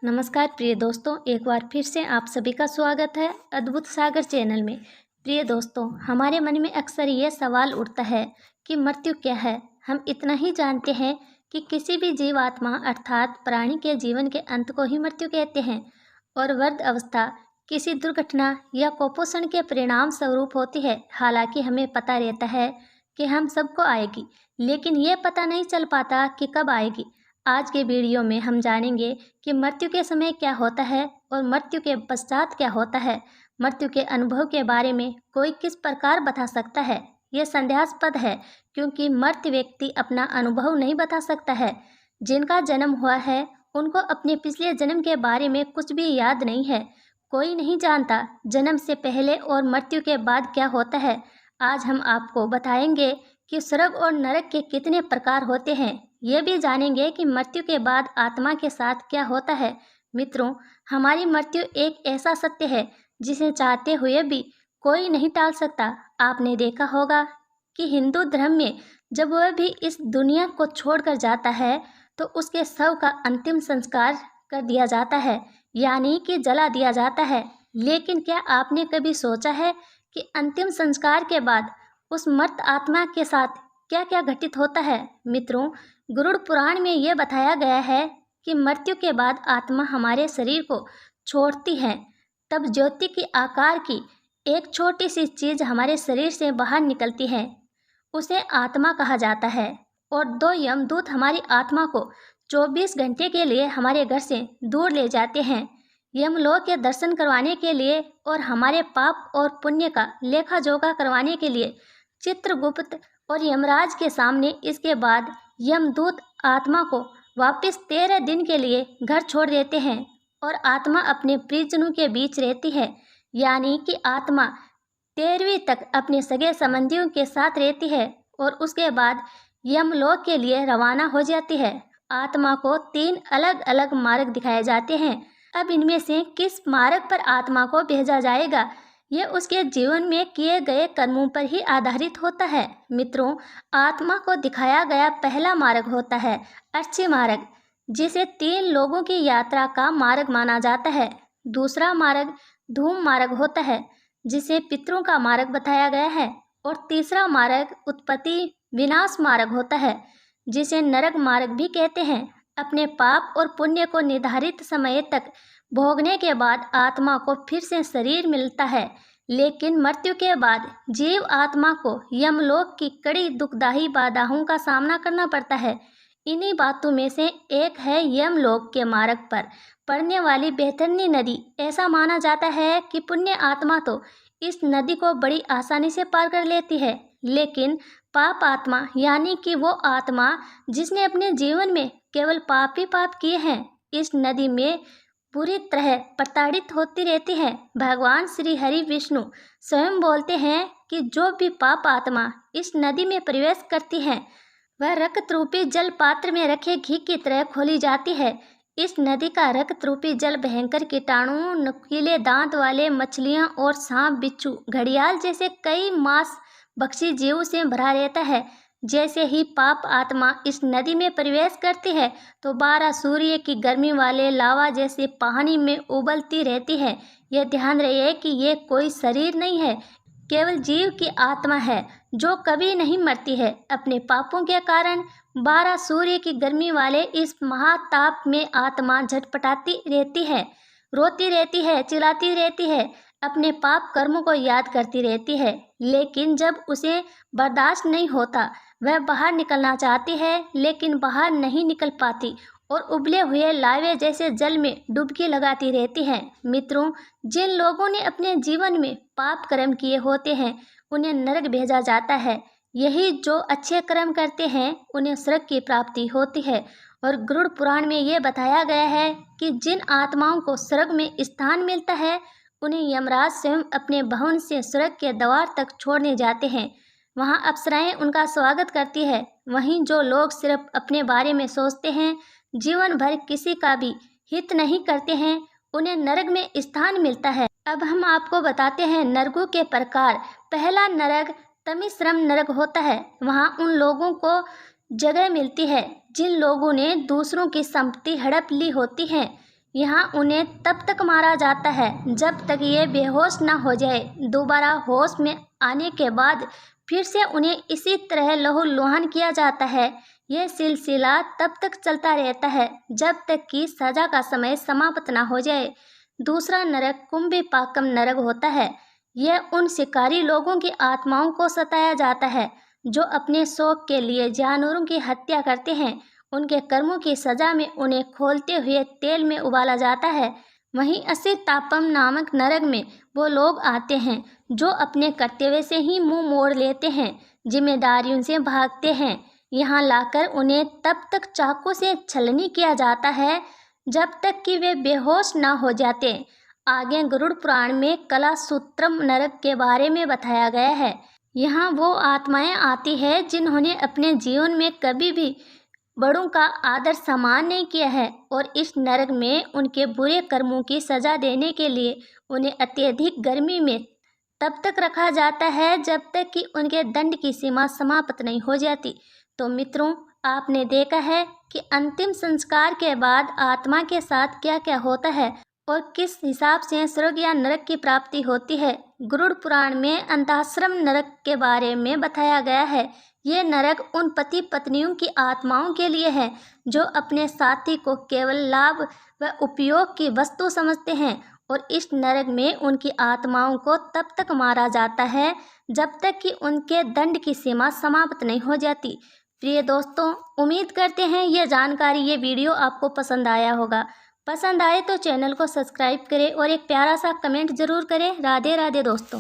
नमस्कार प्रिय दोस्तों, एक बार फिर से आप सभी का स्वागत है अद्भुत सागर चैनल में। प्रिय दोस्तों, हमारे मन में अक्सर ये सवाल उठता है कि मृत्यु क्या है। हम इतना ही जानते हैं कि किसी भी जीवात्मा अर्थात प्राणी के जीवन के अंत को ही मृत्यु कहते हैं और वृद्ध अवस्था किसी दुर्घटना या कुपोषण के परिणाम स्वरूप होती है। हालांकि हमें पता रहता है कि हम सबको आएगी, लेकिन ये पता नहीं चल पाता कि कब आएगी। आज के वीडियो में हम जानेंगे कि मृत्यु के समय क्या होता है और मृत्यु के पश्चात क्या होता है। मृत्यु के अनुभव के बारे में कोई किस प्रकार बता सकता है, यह संदेहास्पद है, क्योंकि मृत व्यक्ति अपना अनुभव नहीं बता सकता है। जिनका जन्म हुआ है उनको अपने पिछले जन्म के बारे में कुछ भी याद नहीं है। कोई नहीं जानता जन्म से पहले और मृत्यु के बाद क्या होता है। आज हम आपको बताएंगे कि स्वर्ग और नरक के कितने प्रकार होते हैं। ये भी जानेंगे कि मृत्यु के बाद आत्मा के साथ क्या होता है। मित्रों, हमारी मृत्यु एक ऐसा सत्य है जिसे चाहते हुए भी कोई नहीं टाल सकता। आपने देखा होगा कि हिंदू धर्म में जब वह भी इस दुनिया को छोड़कर जाता है तो उसके शव का अंतिम संस्कार कर दिया जाता है, यानी कि जला दिया जाता है। लेकिन क्या आपने कभी सोचा है कि अंतिम संस्कार के बाद उस मर्त आत्मा के साथ क्या क्या घटित होता है। मित्रों, गरुड़ पुराण में यह बताया गया है कि मृत्यु के बाद आत्मा हमारे शरीर को छोड़ती है, तब ज्योति के आकार की एक छोटी सी चीज हमारे शरीर से बाहर निकलती है, उसे आत्मा कहा जाता है। और दो यमदूत हमारी आत्मा को 24 घंटे के लिए हमारे घर से दूर ले जाते हैं, यमलोक के दर्शन करवाने के लिए और हमारे पाप और पुण्य का लेखा जोखा करवाने के लिए चित्रगुप्त और यमराज के सामने। इसके बाद यमदूत आत्मा को वापस 13 दिन के लिए घर छोड़ देते हैं और आत्मा अपने प्रियजनों के बीच रहती है, यानी कि आत्मा 13वीं तक अपने सगे संबंधियों के साथ रहती है और उसके बाद यमलोक के लिए रवाना हो जाती है। आत्मा को 3 अलग अलग मार्ग दिखाए जाते हैं। अब इनमें से किस मार्ग पर आत्मा को भेजा जाएगा, यह उसके जीवन में किए गए कर्मों पर ही आधारित होता है। मित्रों, आत्मा को दिखाया गया पहला मार्ग होता है अर्ची मार्ग, जिसे 3 लोगों की यात्रा का मार्ग माना जाता है। दूसरा मार्ग धूम मार्ग होता है, जिसे पितरों का मार्ग बताया गया है। और तीसरा मार्ग उत्पत्ति विनाश मार्ग होता है, जिसे नरक मार्ग भी कहते हैं। अपने पाप और पुण्य को निर्धारित समय तक भोगने के बाद आत्मा को फिर से शरीर मिलता है, लेकिन मृत्यु के बाद जीव आत्मा को यमलोक की कड़ी दुखदायी बाधाओं का सामना करना पड़ता है। इन्हीं बातों में से एक है यमलोक के मार्ग पर पड़ने वाली बैतरणी नदी। ऐसा माना जाता है कि पुण्य आत्मा तो इस नदी को बड़ी आसानी से पार कर लेती है, लेकिन पाप आत्मा, यानी कि वो आत्मा जिसने अपने जीवन में केवल पाप ही पाप किए हैं, इस नदी में पूरी तरह प्रताड़ित होती रहती है। भगवान श्री हरि विष्णु स्वयं बोलते हैं कि जो भी पाप आत्मा इस नदी में प्रवेश करती है वह रक्त रूपी जल पात्र में रखे घी की तरह खोली जाती है। इस नदी का रक्त रूपी जल भयंकर कीटाणु, नुकीले दांत वाले मछलियां और सांप, बिच्छू, घड़ियाल जैसे कई मांस भक्षी जीवों से भरा रहता है। जैसे ही पाप आत्मा इस नदी में प्रवेश करती है तो 12 सूर्य की गर्मी वाले लावा जैसे पानी में उबलती रहती है। यह ध्यान रहे कि ये कोई शरीर नहीं है, केवल जीव की आत्मा है जो कभी नहीं मरती है। अपने पापों के कारण 12 सूर्य की गर्मी वाले इस महाताप में आत्मा झटपटाती रहती है, रोती रहती है, चिल्लाती रहती है, अपने पाप कर्मों को याद करती रहती है। लेकिन जब उसे बर्दाश्त नहीं होता, वह बाहर निकलना चाहती है, लेकिन बाहर नहीं निकल पाती और उबले हुए लावे जैसे जल में डुबकी लगाती रहती है। मित्रों, जिन लोगों ने अपने जीवन में पाप कर्म किए होते हैं उन्हें नरक भेजा जाता है। यही जो अच्छे कर्म करते हैं उन्हें स्वर्ग की प्राप्ति होती है। और गरुड़ पुराण में ये बताया गया है कि जिन आत्माओं को स्वर्ग में स्थान मिलता है उन्हें यमराज स्वयं अपने भवन से स्वर्ग के द्वार तक छोड़ने जाते हैं। वहां अप्सराएं उनका स्वागत करती है। वहीं जो लोग सिर्फ अपने बारे में सोचते हैं, जीवन भर किसी का भी हित नहीं करते हैं, उन्हें नरक में स्थान मिलता है। अब हम आपको बताते हैं नरकों के प्रकार। पहला नरक तमिश्रम नरक होता है। वहां उन लोगों को जगह मिलती है जिन लोगों ने दूसरों की संपत्ति हड़प ली होती है। यहाँ उन्हें तब तक मारा जाता है जब तक ये बेहोश ना हो जाए। दोबारा होश में आने के बाद फिर से उन्हें इसी तरह लहूलुहान किया जाता है। यह सिलसिला तब तक चलता रहता है जब तक कि सजा का समय समाप्त ना हो जाए। दूसरा नरक कुंभीपाकम नरक होता है। यह उन शिकारी लोगों की आत्माओं को सताया जाता है जो अपने शौक के लिए जानवरों की हत्या करते हैं। उनके कर्मों की सजा में उन्हें खौलते हुए तेल में उबाला जाता है। वहीं असितापम नामक नरक में वो लोग आते हैं जो अपने कर्तव्य से ही मुंह मोड़ लेते हैं, जिम्मेदारियों से भागते हैं। यहाँ लाकर उन्हें तब तक चाकू से छलनी किया जाता है जब तक कि वे बेहोश ना हो जाते। आगे गरुड़ पुराण में कलासूत्रम नरक के बारे में बताया गया है। यहाँ वो आत्माएं आती है जिन्होंने अपने जीवन में कभी भी बड़ों का आदर सम्मान नहीं किया है और इस नरक में उनके बुरे कर्मों की सजा देने के लिए उन्हें अत्यधिक गर्मी में तब तक रखा जाता है जब तक कि उनके दंड की सीमा समाप्त नहीं हो जाती। तो मित्रों, आपने देखा है कि अंतिम संस्कार के बाद आत्मा के साथ क्या क्या होता है और किस हिसाब से स्वर्ग या नरक की प्राप्ति होती है। गरुड़ पुराण में अंताश्रम नरक के बारे में बताया गया है। ये नरक उन पति पत्नियों की आत्माओं के लिए है जो अपने साथी को केवल लाभ व उपयोग की वस्तु समझते हैं और इस नरक में उनकी आत्माओं को तब तक मारा जाता है जब तक कि उनके दंड की सीमा समाप्त नहीं हो जाती। प्रिय दोस्तों, उम्मीद करते हैं ये जानकारी, ये वीडियो आपको पसंद आया होगा। पसंद आए तो चैनल को सब्सक्राइब करें और एक प्यारा सा कमेंट ज़रूर करें। राधे राधे दोस्तों।